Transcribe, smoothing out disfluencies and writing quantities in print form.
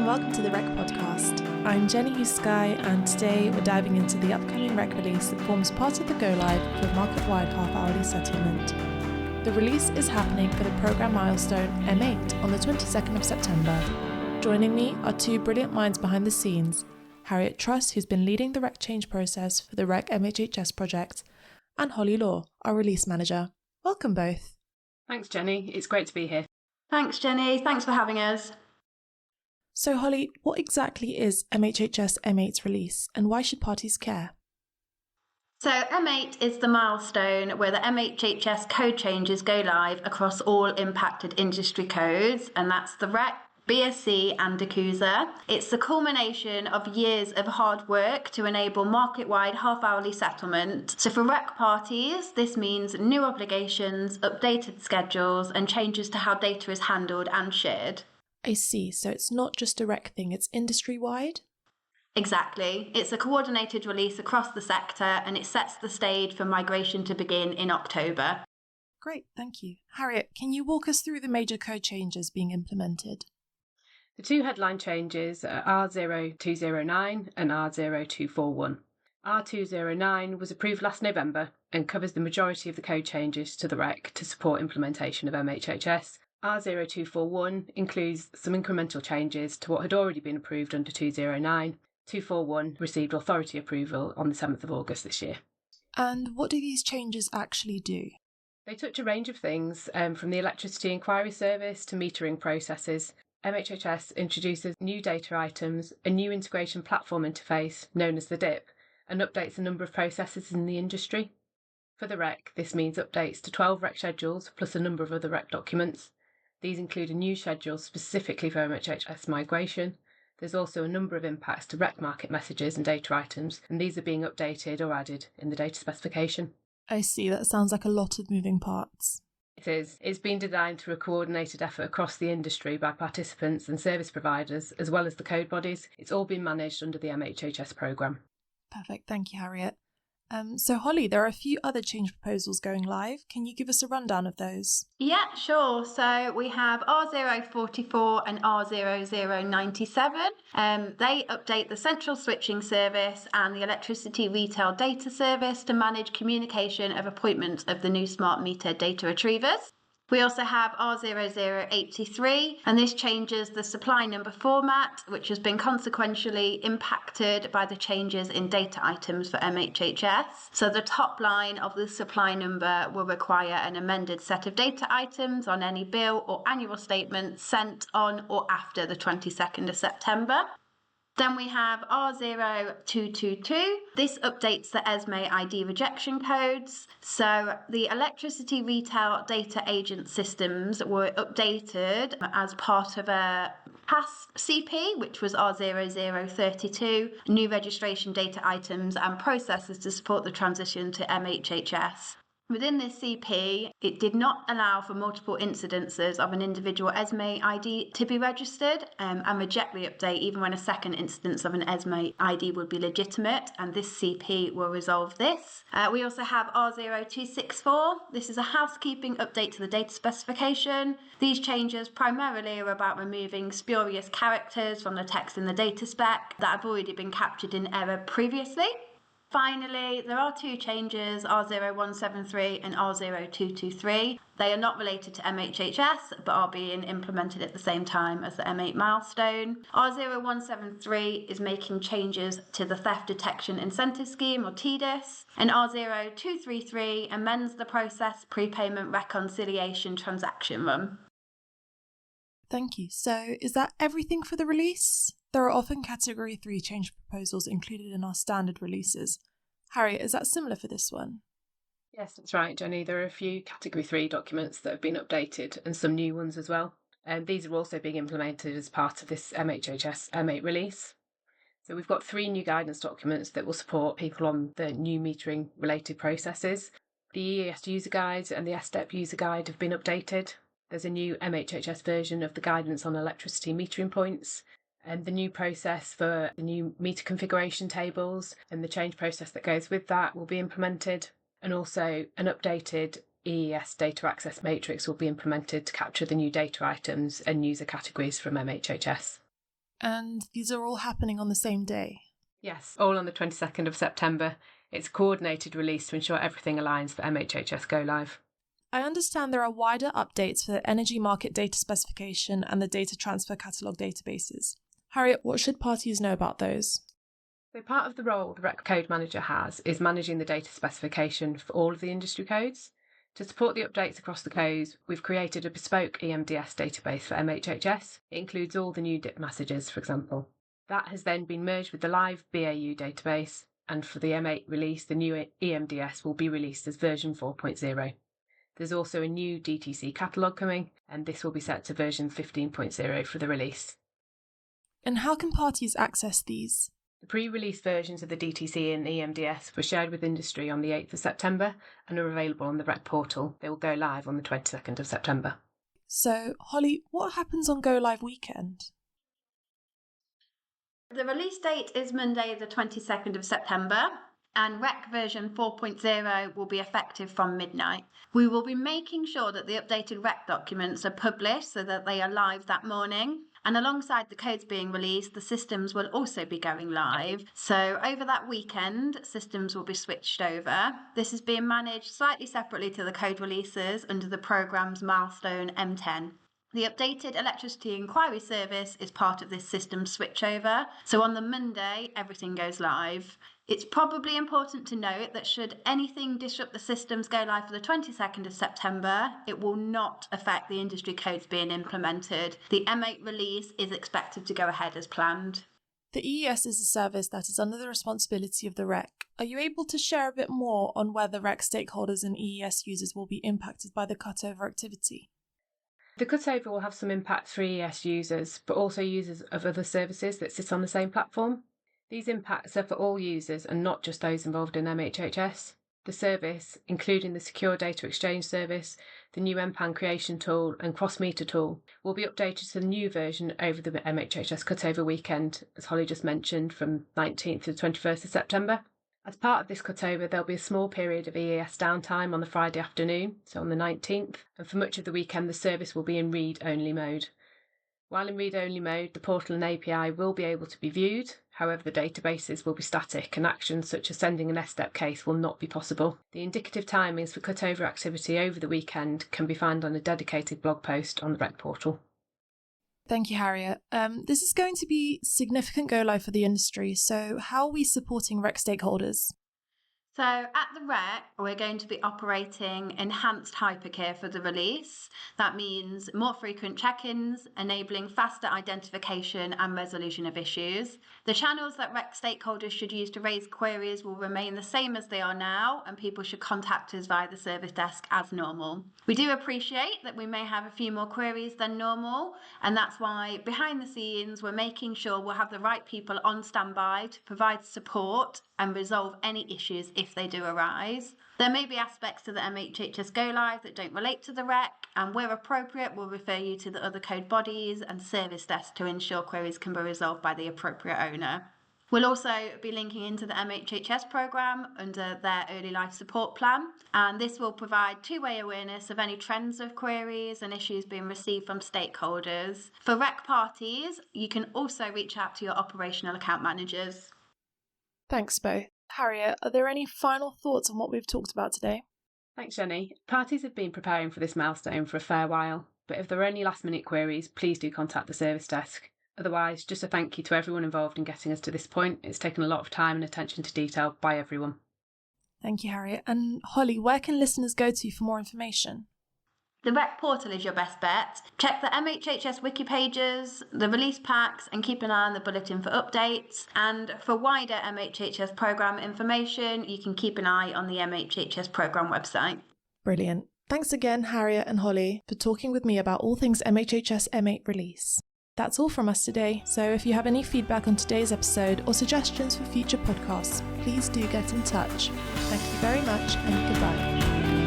and welcome to the REC podcast. I'm Jenny Hyskaj, and today we're diving into the upcoming REC release that forms part of the go-live for market-wide half-hourly settlement. The release is happening for the programme milestone M8 on the 22nd of September. Joining me are two brilliant minds behind the scenes, Harriet Truss, who's been leading the REC change process for the REC MHHS project, and Holly Law, our release manager. Welcome both. Thanks, Jenny. It's great to be here. Thanks, Jenny. Thanks for having us. So, Holly, what exactly is MHHS M8's release, and why should parties care? So M8 is the milestone where the MHHS code changes go live across all impacted industry codes, and that's the REC, BSc and DACUSA. It's the culmination of years of hard work to enable market-wide half-hourly settlement. So for REC parties, this means new obligations, updated schedules, and changes to how data is handled and shared. I see, so it's not just a REC thing, it's industry-wide? Exactly. It's a coordinated release across the sector, and it sets the stage for migration to begin in October. Great, thank you. Harriet, can you walk us through the major code changes being implemented? The two headline changes are R0209 and R0241. R209 was approved last November and covers the majority of the code changes to the REC to support implementation of MHHS. R0241 includes some incremental changes to what had already been approved under 209. 241 received authority approval on the 7th of August this year. And what do these changes actually do? They touch a range of things, from the electricity inquiry service to metering processes. MHHS introduces new data items, a new integration platform interface known as the DIP, and updates a number of processes in the industry. For the REC, this means updates to 12 REC schedules plus a number of other REC documents. These include a new schedule specifically for MHHS migration. There's also a number of impacts to REC market messages and data items, and these are being updated or added in the data specification. I see, that sounds like a lot of moving parts. It is. It's been designed through a coordinated effort across the industry by participants and service providers, as well as the code bodies. It's all been managed under the MHHS programme. Perfect, thank you, Harriet. So Holly, there are a few other change proposals going live. Can you give us a rundown of those? Yeah, sure. So we have R044 and R0097. They update the central switching service and the electricity retail data service to manage communication of appointments of the new smart meter data retrievers. We also have R0083, and this changes the supply number format, which has been consequentially impacted by the changes in data items for MHHS. So the top line of the supply number will require an amended set of data items on any bill or annual statement sent on or after the 22nd of September. Then we have R0222. This updates the ESME ID rejection codes. So the electricity retail data agent systems were updated as part of a past CP, which was R0032, new registration data items and processes to support the transition to MHHS. Within this CP, it did not allow for multiple incidences of an individual ESME ID to be registered and reject the update even when a second instance of an ESME ID would be legitimate, and this CP will resolve this. We also have R0264. This is a housekeeping update to the data specification. These changes primarily are about removing spurious characters from the text in the data spec that have already been captured in error previously. Finally, there are two changes, R0173 and R0223. They are not related to MHHS, but are being implemented at the same time as the M8 milestone. R0173 is making changes to the Theft Detection Incentive Scheme, or TDIS, and R0233 amends the process prepayment reconciliation transaction run. Thank you. So is that everything for the release? There are often Category 3 change proposals included in our standard releases. Harriet, is that similar for this one? Yes, that's right, Jenny. There are a few Category 3 documents that have been updated and some new ones as well. And these are also being implemented as part of this MHHS M8 release. So we've got 3 new guidance documents that will support people on the new metering related processes. The EES user guide and the SDEP user guide have been updated. There's a new MHHS version of the guidance on electricity metering points, and the new process for the new meter configuration tables and the change process that goes with that will be implemented. And also an updated EES data access matrix will be implemented to capture the new data items and user categories from MHHS. And these are all happening on the same day? Yes, all on the 22nd of September. It's a coordinated release to ensure everything aligns for MHHS Go Live. I understand there are wider updates for the Energy Market Data Specification and the Data Transfer Catalogue databases. Harriet, what should parties know about those? So part of the role the REC Code Manager has is managing the data specification for all of the industry codes. To support the updates across the codes, we've created a bespoke EMDS database for MHHS. It includes all the new DIP messages, for example. That has then been merged with the live BAU database, and for the M8 release, the new EMDS will be released as version 4.0. There's also a new DTC catalogue coming, and this will be set to version 15.0 for the release. And how can parties access these? The pre-release versions of the DTC and EMDS were shared with industry on the 8th of September and are available on the REC portal. They will go live on the 22nd of September. So, Holly, what happens on Go Live weekend? The release date is Monday the 22nd of September, and REC version 4.0 will be effective from midnight. We will be making sure that the updated REC documents are published so that they are live that morning. And alongside the codes being released, the systems will also be going live. So over that weekend, systems will be switched over. This is being managed slightly separately to the code releases under the programme's Milestone M10. The updated electricity inquiry service is part of this system switchover. So on the Monday, everything goes live. It's probably important to note that should anything disrupt the systems go live for the 22nd of September, it will not affect the industry codes being implemented. The M8 release is expected to go ahead as planned. The EES is a service that is under the responsibility of the REC. Are you able to share a bit more on whether REC stakeholders and EES users will be impacted by the cutover activity? The cutover will have some impact for EES users, but also users of other services that sit on the same platform. These impacts are for all users and not just those involved in MHHS. The service, including the Secure Data Exchange service, the new MPAN creation tool and cross-meter tool, will be updated to the new version over the MHHS cutover weekend, as Holly just mentioned, from 19th to the 21st of September. As part of this cutover, there'll be a small period of EES downtime on the Friday afternoon, so on the 19th, and for much of the weekend the service will be in read-only mode. While in read-only mode, the portal and API will be able to be viewed. However, the databases will be static and actions such as sending an SDEP case will not be possible. The indicative timings for cutover activity over the weekend can be found on a dedicated blog post on the REC portal. Thank you, Harriet. This is going to be significant go live for the industry, so how are we supporting REC stakeholders? So at the REC, we're going to be operating enhanced hypercare for the release. That means more frequent check-ins, enabling faster identification and resolution of issues. The channels that REC stakeholders should use to raise queries will remain the same as they are now, and people should contact us via the service desk as normal. We do appreciate that we may have a few more queries than normal, and that's why behind the scenes we're making sure we'll have the right people on standby to provide support and resolve any issues if they do arise. There may be aspects to the MHHS Go Live that don't relate to the REC, and where appropriate, we'll refer you to the other code bodies and service desk to ensure queries can be resolved by the appropriate owner. We'll also be linking into the MHHS programme under their early life support plan, and this will provide two-way awareness of any trends of queries and issues being received from stakeholders. For REC parties, you can also reach out to your operational account managers. Thanks both. Harriet, are there any final thoughts on what we've talked about today? Thanks, Jenny. Parties have been preparing for this milestone for a fair while, but if there are any last-minute queries, please do contact the service desk. Otherwise, just a thank you to everyone involved in getting us to this point. It's taken a lot of time and attention to detail by everyone. Thank you, Harriet. And Holly, where can listeners go to for more information? The REC portal is your best bet. Check the MHHS wiki pages, the release packs, and keep an eye on the bulletin for updates. And for wider MHHS programme information, you can keep an eye on the MHHS programme website. Brilliant. Thanks again, Harriet and Holly, for talking with me about all things MHHS M8 release. That's all from us today, so if you have any feedback on today's episode or suggestions for future podcasts, please do get in touch. Thank you very much and goodbye.